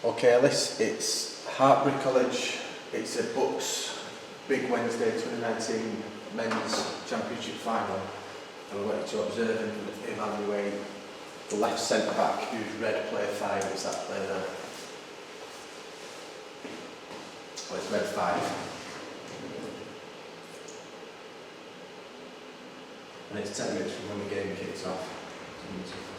Okay, Ellis, it's Hartbury College. It's a Bucks Big Wednesday 2019 Men's Championship Final, and I want you to observe and evaluate the left centre back, who's red player 5. It's that player there. Well, it's red 5. And it's 10 minutes from when the game kicks off. 10 minutes of footage.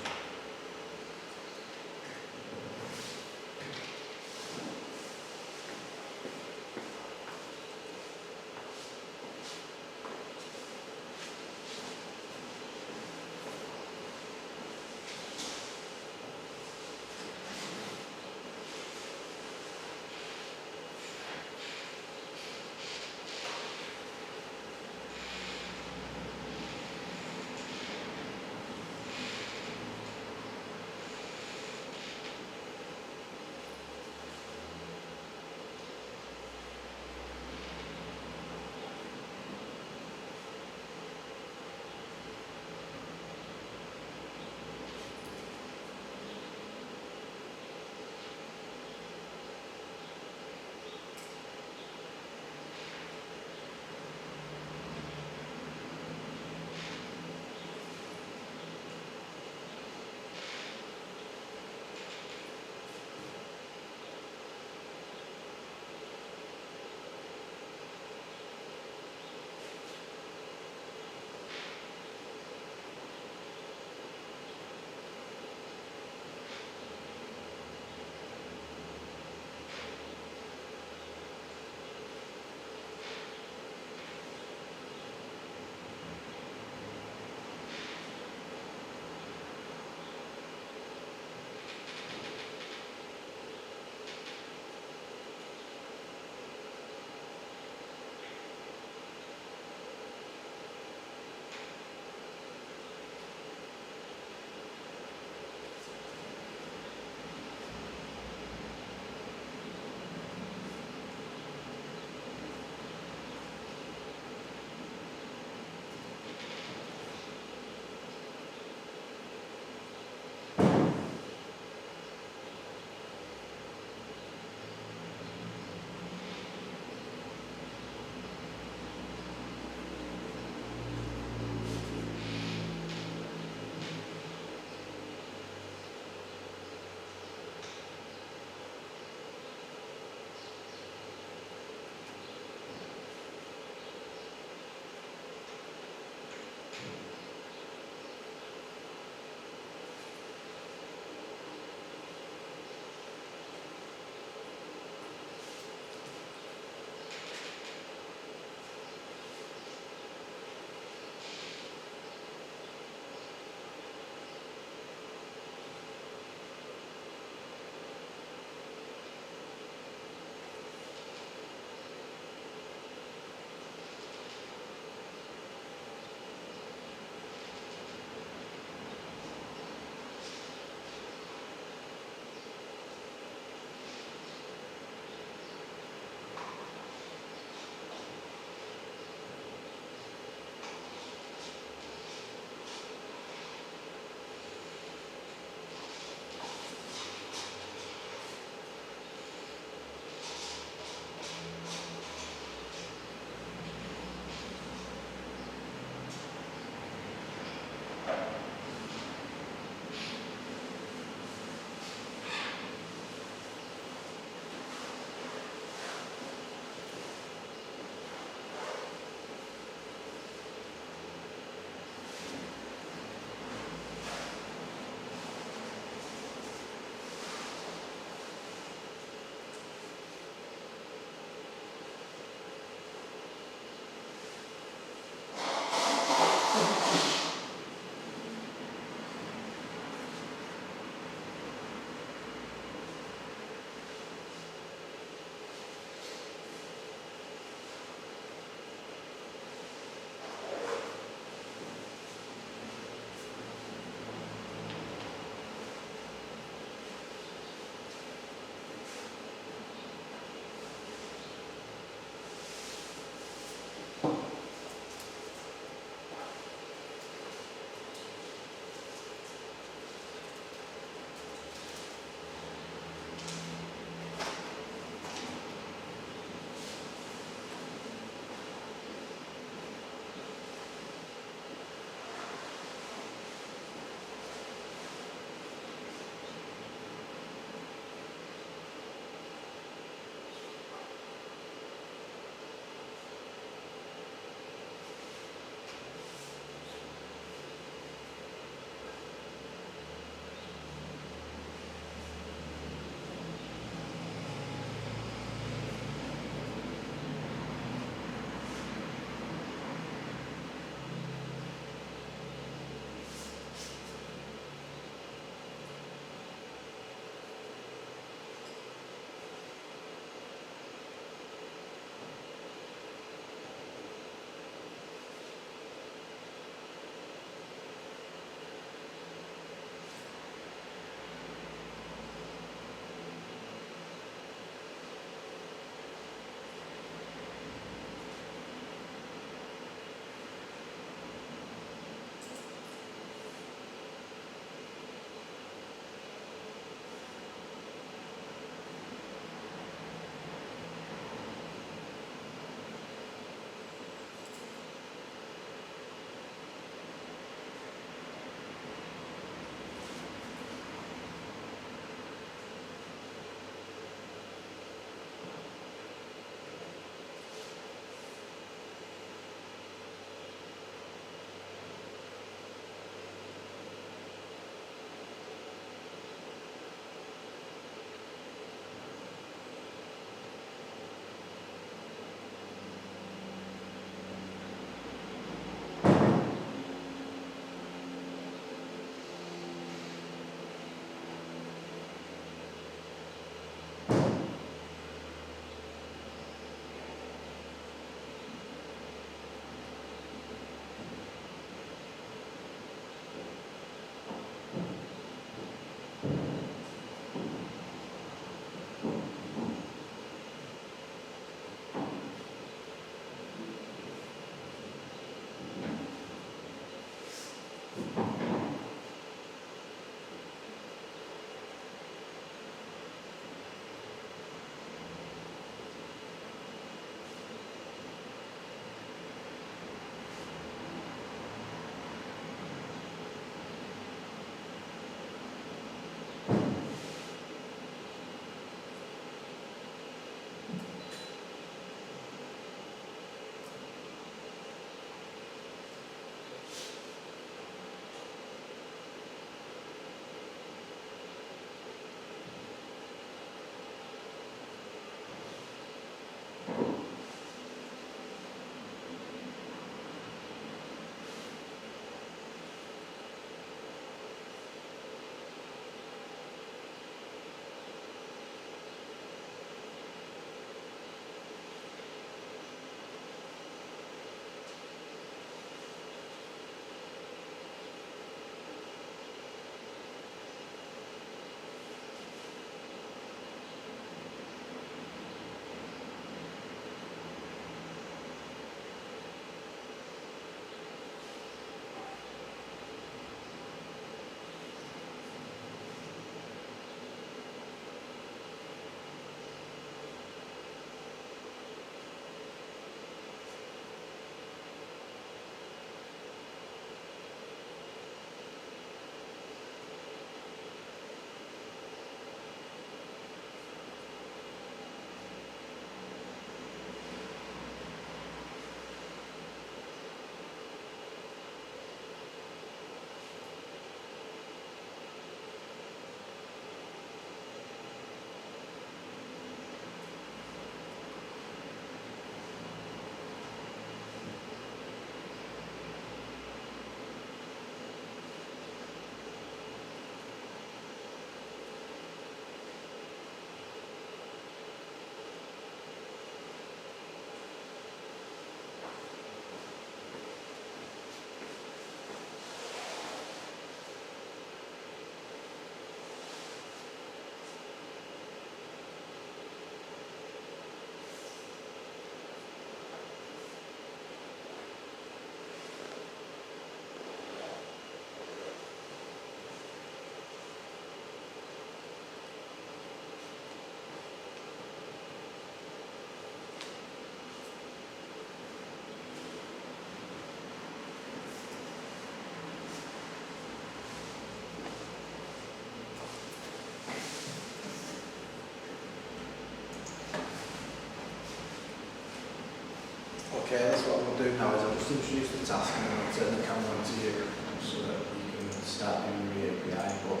Okay, that's what we'll do now is I'll just introduce the task and then I'll turn the camera on to you so that you can start doing your API. But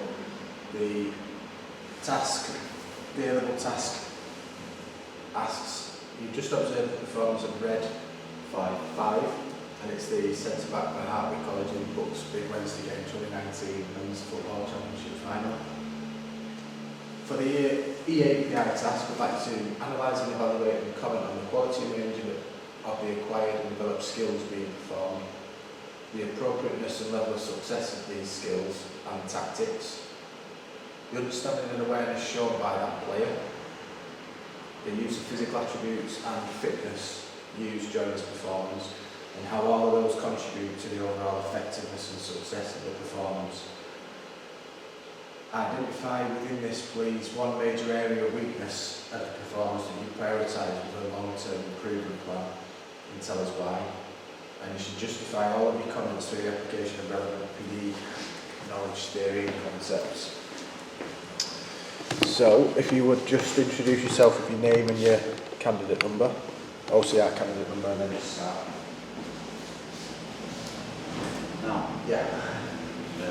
the task, the A-level task asks, you just observed the performance of Red 5 and it's the centre-back for Hartwick College in Bucks Big Wednesday game 2019 Men's Football Championship Final. For the EAPI task, we'd like to analyse and evaluate and comment on the quality and range of the acquired and developed skills being performed, the appropriateness and level of success of these skills and tactics, the understanding and awareness shown by that player, the use of physical attributes and fitness used during this performance, and how all of those contribute to the overall effectiveness and success of the performance. Identify within this, please, one major area of weakness of the performance that you prioritise with a long-term improvement plan and tell us why. And you should justify all of your comments through the application of relevant PE knowledge, theory and concepts. So, if you would just introduce yourself with your name and your candidate number, OCR candidate number, and then just start. Now, Yeah.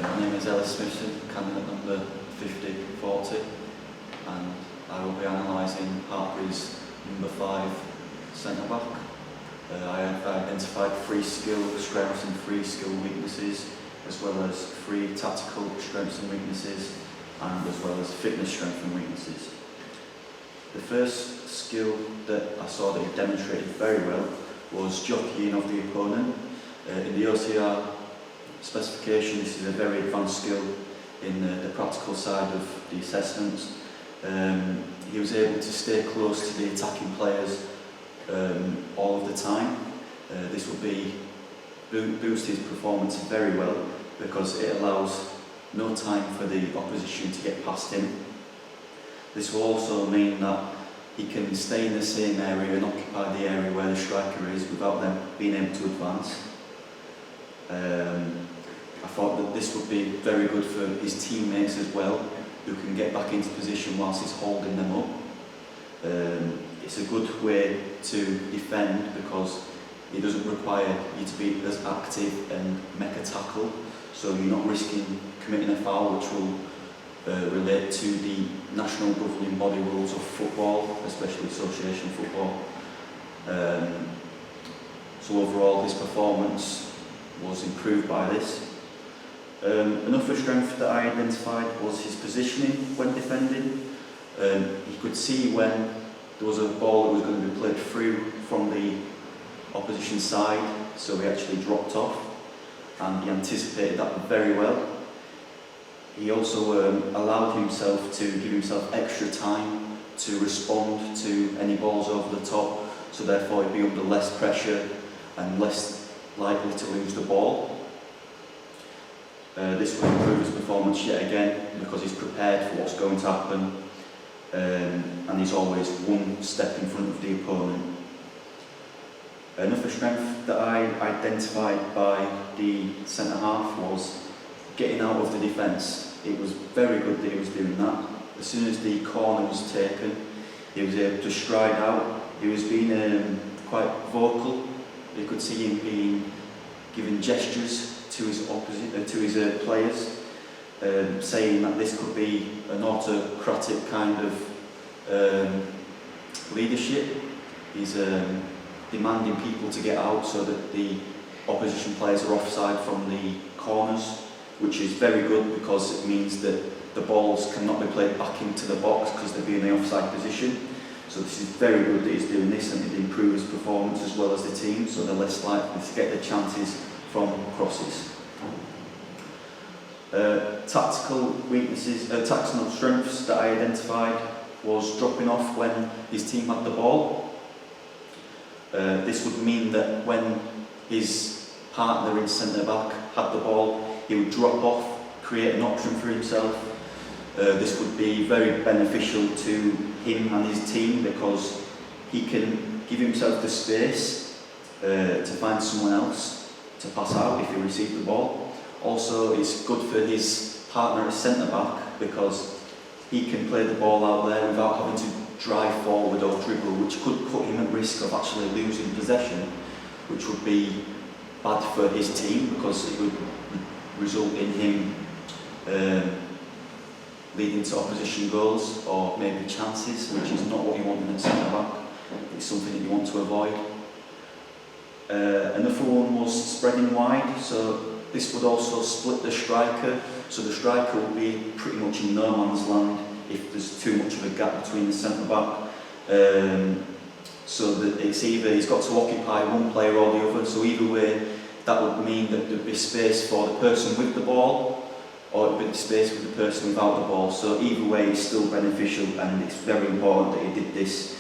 my name is Ellis Smithson, candidate number 5040, and I will be analysing Hartbury's number 5 centre-back. I have identified 3 skill strengths and 3 skill weaknesses, as well as 3 tactical strengths and weaknesses, and as well as fitness strengths and weaknesses. The first skill that I saw that he demonstrated very well was jockeying of the opponent. In the OCR specification, this is a very advanced skill in the practical side of the assessments. He was able to stay close to the attacking players all of the time. This will boost his performance very well because it allows no time for the opposition to get past him. This will also mean that he can stay in the same area and occupy the area where the striker is without them being able to advance. I thought that this would be very good for his teammates as well, who can get back into position whilst he's holding them up. It's a good way to defend because it doesn't require you to be as active and make a tackle, so you're not risking committing a foul, which will relate to the national governing body rules of football, especially association football. So overall his performance was improved by this. Another strength that I identified was his positioning when defending. He could see when there was a ball that was going to be played through from the opposition side, so he actually dropped off and he anticipated that very well. He also allowed himself to give himself extra time to respond to any balls over the top, so therefore he'd be under less pressure and less likely to lose the ball. This will improve his performance yet again because he's prepared for what's going to happen and he's always one step in front of the opponent. Another strength that I identified by the centre-half was getting out of the defence. It was very good that he was doing that. As soon as the corner was taken, he was able to stride out. He was being quite vocal. You could see him being giving gestures to his players, saying that this could be an autocratic kind of leadership. He's demanding people to get out so that the opposition players are offside from the corners, which is very good because it means that the balls cannot be played back into the box because they'll be in the offside position. So this is very good that he's doing this, and it improves his performance as well as the team, so they're less likely to get the chances from crosses. Tactical weaknesses, tactical strengths that I identified was dropping off when his team had the ball. This would mean that when his partner in centre-back had the ball, he would drop off, create an option for himself. This would be very beneficial to him and his team because he can give himself the space to find someone else to pass out if he receives the ball. Also, it's good for his partner as centre-back because he can play the ball out there without having to drive forward or dribble, which could put him at risk of actually losing possession. which would be bad for his team because it would result in him leading to opposition goals or maybe chances, which is not what you want in a centre-back. It's something that you want to avoid. Another one was spreading wide, so this would also split the striker, so the striker will be pretty much in no man's land if there's too much of a gap between the centre-back. So that it's either he's got to occupy one player or the other, so either way that would mean that there'd be space for the person with the ball or it'd be space for the person without the ball, so either way it's still beneficial, and it's very important that he did this,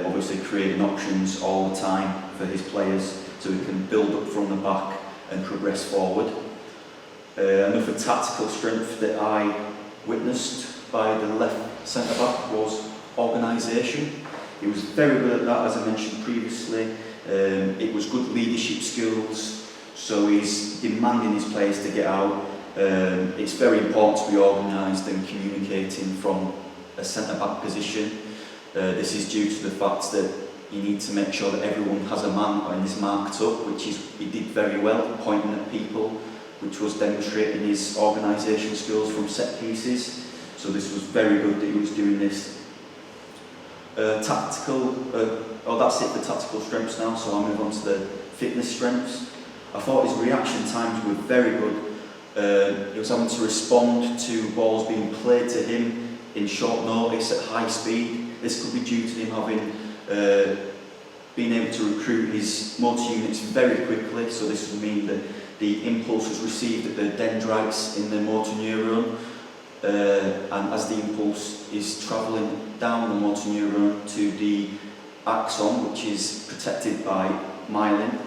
obviously creating options all the time for his players so he can build up from the back and progress forward. Another tactical strength that I witnessed by the left centre-back was organisation. He was very good at that, as I mentioned previously. It was good leadership skills, so he's demanding his players to get out. It's very important to be organised and communicating from a centre-back position. This is due to the fact that you need to make sure that everyone has a man and is marked up, which he did very well, pointing at people, which was demonstrating his organisation skills from set pieces. So this was very good that he was doing this. That's it for tactical strengths now, so I'll move on to the fitness strengths. I thought his reaction times were very good. He was having to respond to balls being played to him in short notice at high speed. This could be due to him having been able to recruit his motor units very quickly, so this would mean that the impulse was received at the dendrites in the motor neuron, and as the impulse is travelling down the motor neuron to the axon, which is protected by myelin,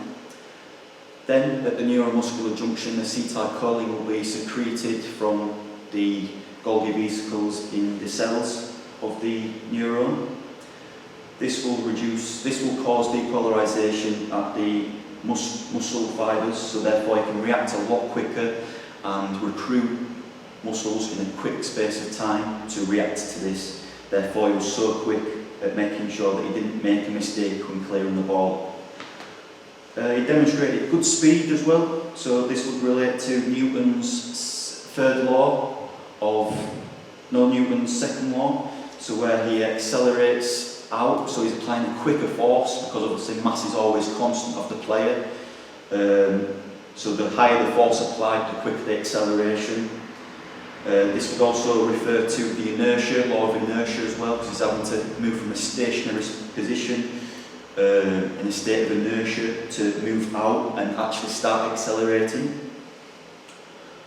then at the neuromuscular junction the acetylcholine will be secreted from the Golgi vesicles in the cells of the neuron. This will cause depolarization at the muscle fibers, so therefore you can react a lot quicker and recruit muscles in a quick space of time to react to this. Therefore he was so quick at making sure that he didn't make a mistake when clearing the ball. He demonstrated good speed as well, so this would relate to Newton's third law of Newton's second law, so where he accelerates out, so he's applying a quicker force because obviously mass is always constant of the player. So the higher the force applied, the quicker the acceleration. This would also refer to the inertia, law of inertia as well, because he's having to move from a stationary position in a state of inertia to move out and actually start accelerating,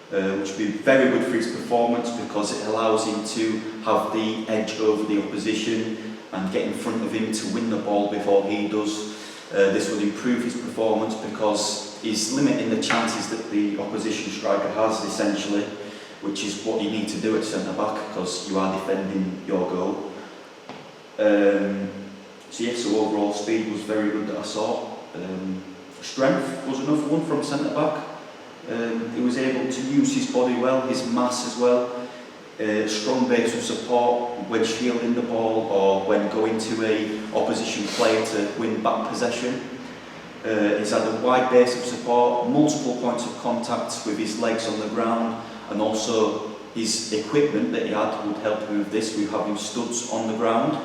which would be very good for his performance because it allows him to have the edge over the opposition and get in front of him to win the ball before he does. This would improve his performance because he's limiting the chances that the opposition striker has, essentially, which is what you need to do at centre-back because you are defending your goal. So overall speed was very good that I saw. Strength was another one from centre-back. He was able to use his body well, his mass as well. Strong base of support when shielding the ball or when going to a opposition player to win back possession. He's had a wide base of support, multiple points of contact with his legs on the ground, and also his equipment that he had would help him with this. We have him studs on the ground.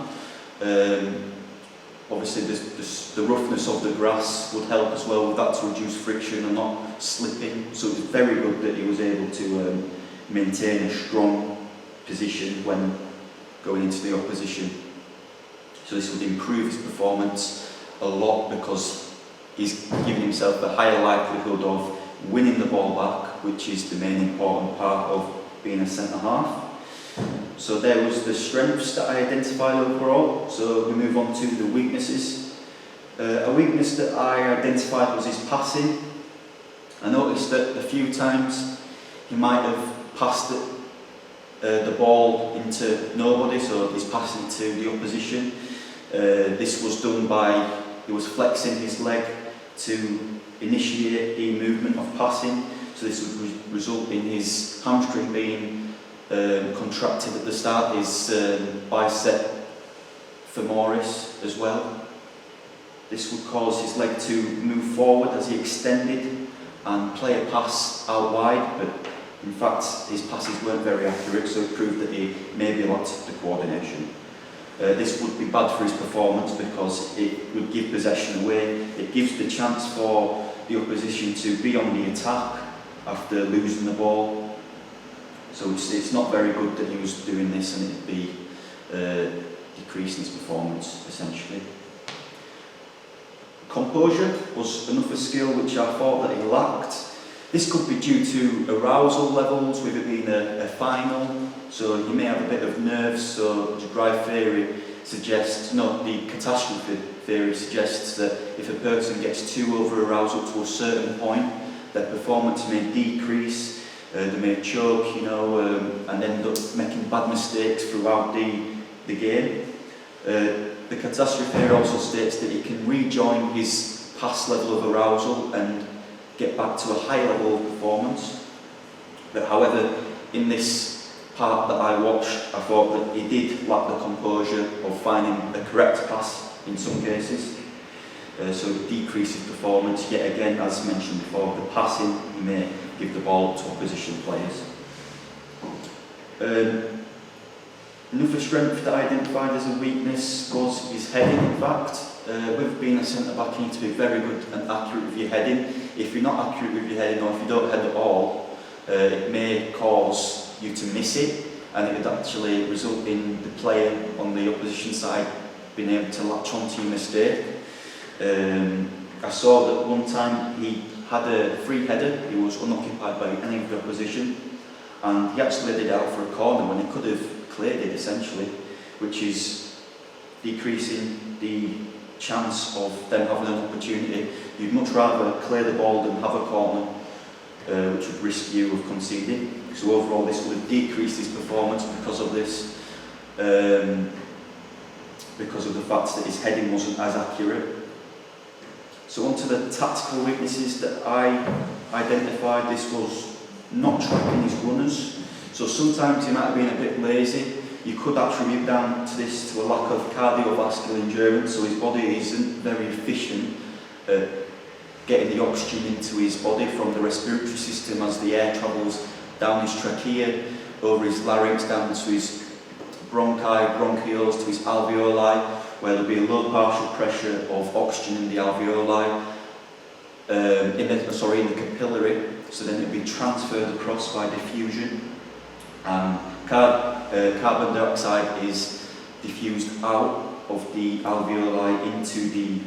Obviously the roughness of the grass would help as well with that to reduce friction and not slipping. So it's very good that he was able to maintain a strong position when going into the opposition. So this would improve his performance a lot because he's giving himself a higher likelihood of winning the ball back, which is the main important part of being a centre-half. So there was the strengths that I identified overall. So we move on to the weaknesses. A weakness that I identified was his passing. I noticed that a few times he might have passed the ball into nobody, so he's passing to the opposition. This was done by, he was flexing his leg to initiate the movement of passing, so this would result in his hamstring being contracted at the start, his bicep femoris as well. This would cause his leg to move forward as he extended and play a pass out wide, but in fact his passes weren't very accurate, so it proved that he maybe lacked the coordination. This would be bad for his performance because it would give possession away. It gives the chance for the opposition to be on the attack after losing the ball. So it's not very good that he was doing this, and it'd be decreasing his performance essentially. Composure was another skill which I thought that he lacked. This could be due to arousal levels, with it being a final, so you may have a bit of nerves. So the drive theory suggests, no, the catastrophe theory suggests that if a person gets too over arousal to a certain point, their performance may decrease, they may choke, and end up making bad mistakes throughout the game. The catastrophe theory also states that he can rejoin his past level of arousal and get back to a high level of performance. But however, in this part that I watched, I thought that he did lack the composure of finding the correct pass in some cases. So it decreases performance. Yet again, as mentioned before, the passing, he may give the ball to opposition players. Another strength that I identified as a weakness was his heading, in fact. With being a centre-back, you need to be very good and accurate with your heading. If you're not accurate with your heading, or if you don't head at all, it may cause you to miss it, and it would actually result in the player on the opposition side being able to latch onto your mistake. I saw that one time he had a free header, he was unoccupied by any of the opposition, and he actually did it out for a corner when he could have cleared it essentially, which is decreasing the chance of them having an opportunity. You'd much rather clear the ball than have a corner, which would risk you of conceding. So overall this would have decreased his performance because of this, because of the fact that his heading wasn't as accurate. So onto the tactical weaknesses that I identified. This was not tracking his runners. So sometimes he might have been a bit lazy. You could attribute down to this to a lack of cardiovascular endurance, so his body isn't very efficient at getting the oxygen into his body from the respiratory system as the air travels down his trachea, over his larynx, down to his bronchi, bronchioles, to his alveoli, where there'll be a low partial pressure of oxygen in the alveoli, in the capillary, so then it'll be transferred across by diffusion. Carbon dioxide is diffused out of the alveoli into the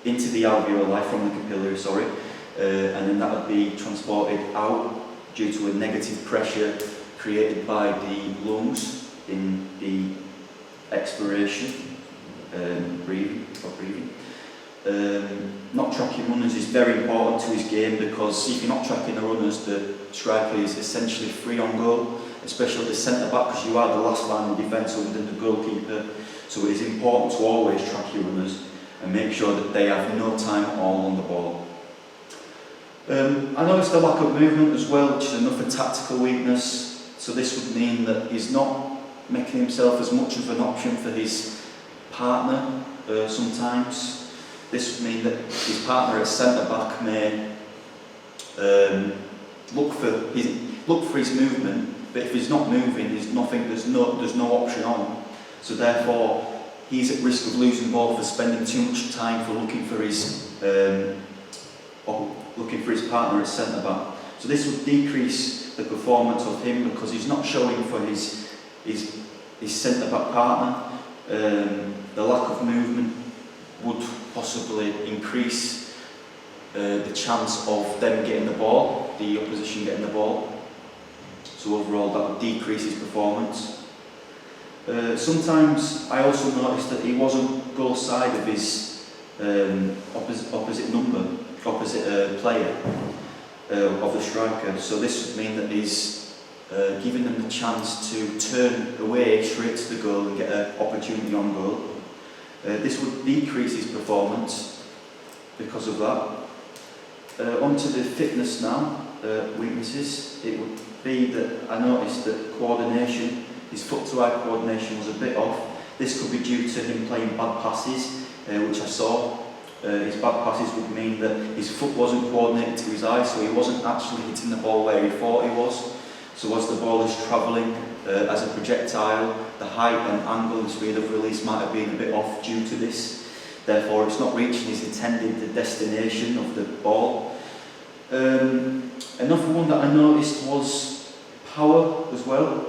alveoli from the capillary, and then that would be transported out due to a negative pressure created by the lungs in the expiration, breathing. Not tracking runners is very important to his game, because if you're not tracking the runners, the striker is essentially free on goal, especially at the centre-back, because you are the last line of defence other than the goalkeeper. So it is important to always track your runners and make sure that they have no time at all on the ball. I noticed the lack of movement as well, which is another tactical weakness. So this would mean that he's not making himself as much of an option for his partner sometimes. This would mean that his partner at centre-back may look for his movement, but if he's not moving, there's no option on. So therefore, he's at risk of losing the ball for spending too much time for looking for his partner at centre-back. So this would decrease the performance of him, because he's not showing for his centre-back partner. The lack of movement would possibly increase the chance of them getting the ball, the opposition getting the ball. So overall that would decrease his performance. Sometimes I also noticed that he wasn't goal side of his opposite player of the striker. So this would mean that he's giving them the chance to turn away straight to the goal and get an opportunity on goal. This would decrease his performance because of that. Onto the fitness now, weaknesses. It would be that I noticed that coordination, his foot-to-eye coordination was a bit off. This could be due to him playing bad passes. which I saw. His back passes would mean that his foot wasn't coordinated to his eye, so he wasn't actually hitting the ball where he thought he was. So as the ball is travelling as a projectile, the height and angle and speed of release might have been a bit off due to this. Therefore, it's not reaching his intended destination of the ball. Another one that I noticed was power as well,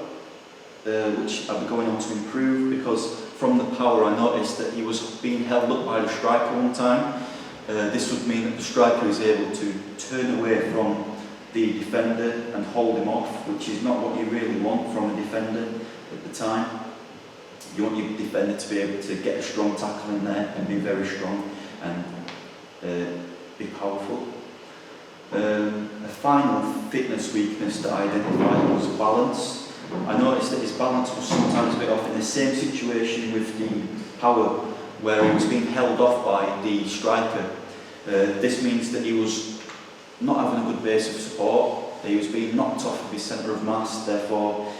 which I'll be going on to improve, because from the power I noticed that he was being held up by the striker one time. This would mean that the striker is able to turn away from the defender and hold him off, which is not what you really want from a defender at the time. You want your defender to be able to get a strong tackle in there and be very strong and be powerful. A final fitness weakness that I identified was balance. I noticed that his balance was sometimes a bit off in the same situation with the power, where he was being held off by the striker. This means that he was not having a good base of support. He was being knocked off of his centre of mass, therefore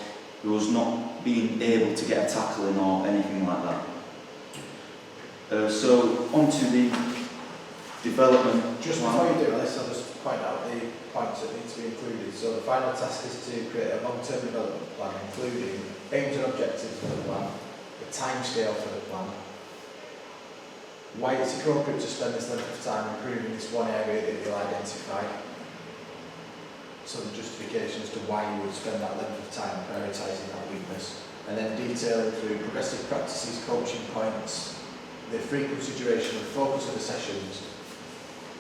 he was not being able to get a tackle in or anything like that. So on to the development. Just before you do this, I'll just point out the points that need to be included. So the final task is to create a long-term development plan, including aims and objectives for the plan, the timescale for the plan, why it's appropriate to spend this length of time improving this one area that you'll identify. So the justification as to why you would spend that length of time prioritising that weakness. And then detailing through progressive practices, coaching points, the frequency, duration and focus of the sessions.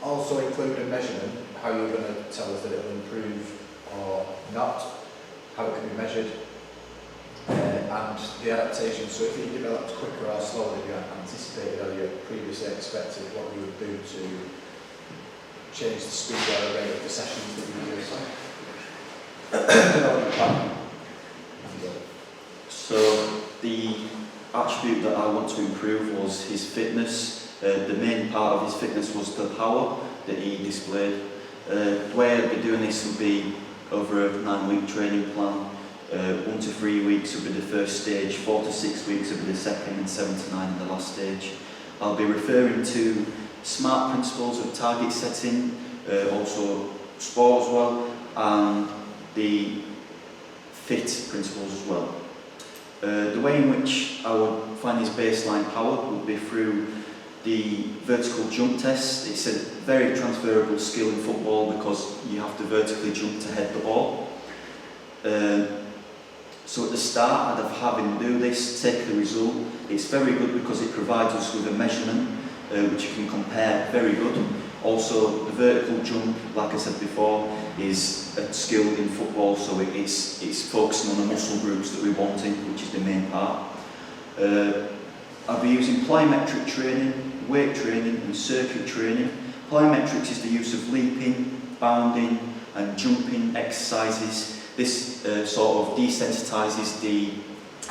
Also include a measurement, how you're going to tell us that it will improve or not, how it can be measured, and the adaptation. So if you developed quicker or slower than you anticipated or you previously expected, what you would do to change the speed or the rate of the sessions that you use. So the attribute that I want to improve was his fitness. The main part of his fitness was the power that he displayed. The way I'd be doing this would be over a 9-week training plan. 1 to 3 weeks would be the first stage, 4 to 6 weeks would be the second, and 7 to 9 in the last stage. I'll be referring to SMART principles of target setting, also sport as well, and the FIT principles as well. The way in which I would find his baseline power would be through the vertical jump test. It's a very transferable skill in football because you have to vertically jump to head the ball. So at the start, I'd have him do this, take the result. It's very good because it provides us with a measurement which you can compare very good. Also, the vertical jump, like I said before, is a skill in football, so it's focusing on the muscle groups that we're wanting, which is the main part. I'll be using plyometric training, weight training and circuit training. Plyometrics is the use of leaping, bounding and jumping exercises. This sort of desensitizes the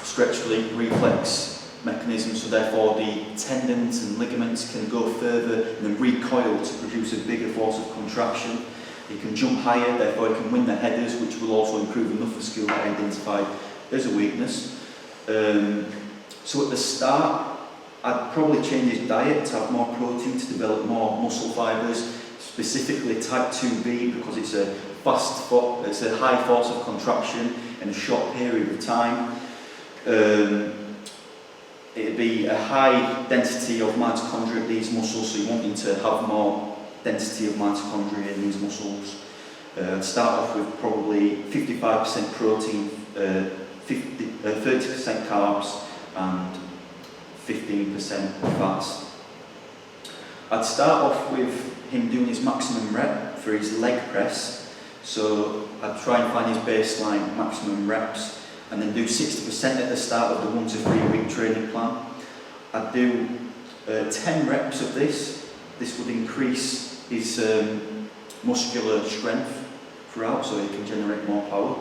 stretch reflex mechanism, so therefore the tendons and ligaments can go further and then recoil to produce a bigger force of contraction. He can jump higher, therefore he can win the headers, which will also improve another skill that I identified as a weakness. So at the start, I'd probably change his diet to have more protein to develop more muscle fibres, specifically type 2B, because it's a high force of contraction in a short period of time. It'd be a high density of mitochondria in these muscles, so you want him to have more density of mitochondria in these muscles. Start off with probably 55% protein, 30% carbs and 15% fats. I'd start off with him doing his maximum rep for his leg press, so I'd try and find his baseline maximum reps and then do 60% at the start of the 1 to 3 week training plan. I'd do 10 reps of this. This would increase his muscular strength throughout, so he can generate more power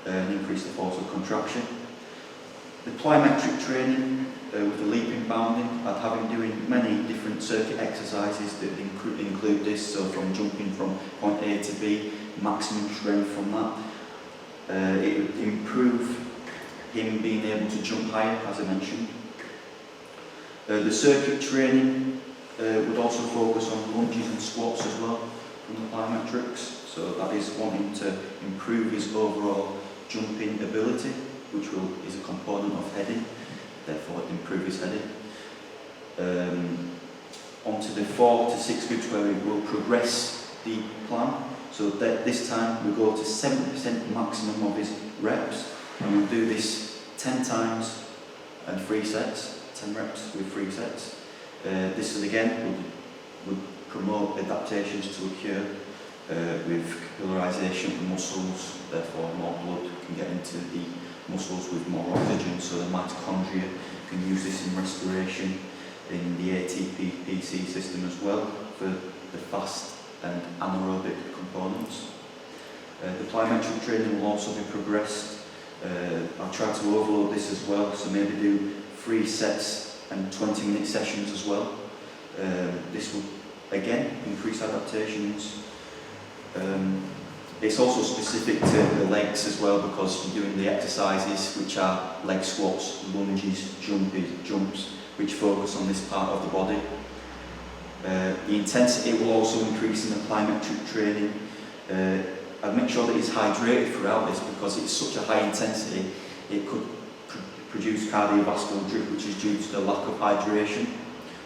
and increase the force of contraction. The plyometric training with the leaping bounding, I'd have him doing many different circuit exercises that include this, so from jumping from point A to B, maximum strength from that. It would improve him being able to jump higher, as I mentioned. The circuit training would also focus on lunges and squats as well from the plyometrics. So that is wanting to improve his overall jumping ability, which is a component of heading, therefore improve his heading. Onto the 4 to 6 weeks where we will progress the plan. So that this time we go to 70% maximum of his reps, and we'll do this 10 times and 3 sets, 10 reps with 3 sets. This is again would promote adaptations to occur with capillarization of the muscles, therefore more blood can get into the muscles with more oxygen, so the mitochondria can use this in respiration in the ATP-PC system as well for the fast and anaerobic components. The plyometric training will also be progressed. I'll try to overload this as well, so maybe do 3 sets and 20-minute sessions as well. This will again increase adaptations. It's also specific to the legs as well, because you're doing the exercises which are leg squats, lunges, jumps, which focus on this part of the body. The intensity will also increase in the plyometric training. I'd make sure that he's hydrated throughout this, because it's such a high intensity, it could produce cardiovascular drift, which is due to the lack of hydration.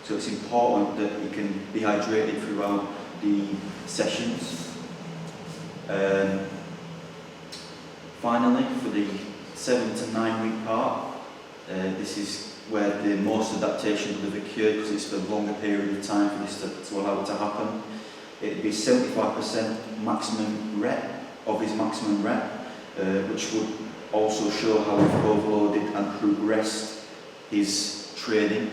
So it's important that he can be hydrated throughout the sessions. Finally, for the 7 to 9 week part, this is where the most adaptation would have occurred, because it's for a longer period of time for this to allow it to happen. It would be 75% maximum rep of his maximum rep, which would also show how we've overloaded and progressed his training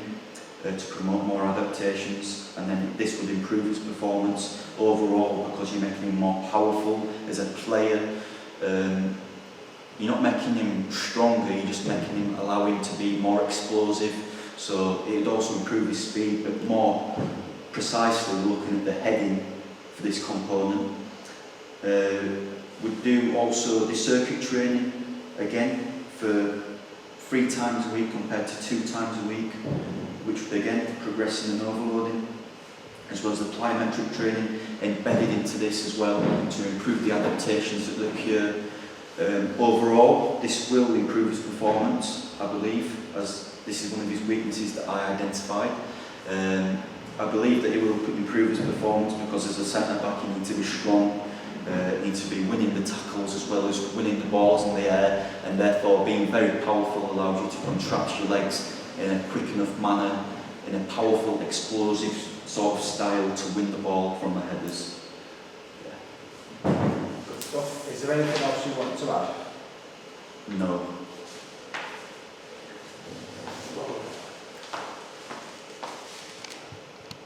to promote more adaptations, and then this would improve his performance overall, because you're making him more powerful as a player. You're not making him stronger, you're just making him, allow him to be more explosive. So it would also improve his speed, but more precisely looking at the heading for this component. We'd do also the circuit training again for 3 times a week compared to 2 times a week, which would again progressing and overloading, as well as the plyometric training embedded into this as well to improve the adaptations that occur. Overall, this will improve his performance, I believe, as this is one of his weaknesses that I identified. I believe that it will improve his performance because as a centre-back you need to be strong, you need to be winning the tackles as well as winning the balls in the air, and therefore being very powerful allows you to contract your legs in a quick enough manner, in a powerful, explosive sort of style to win the ball from the headers. Good stuff. Is there anything else you want to add? No.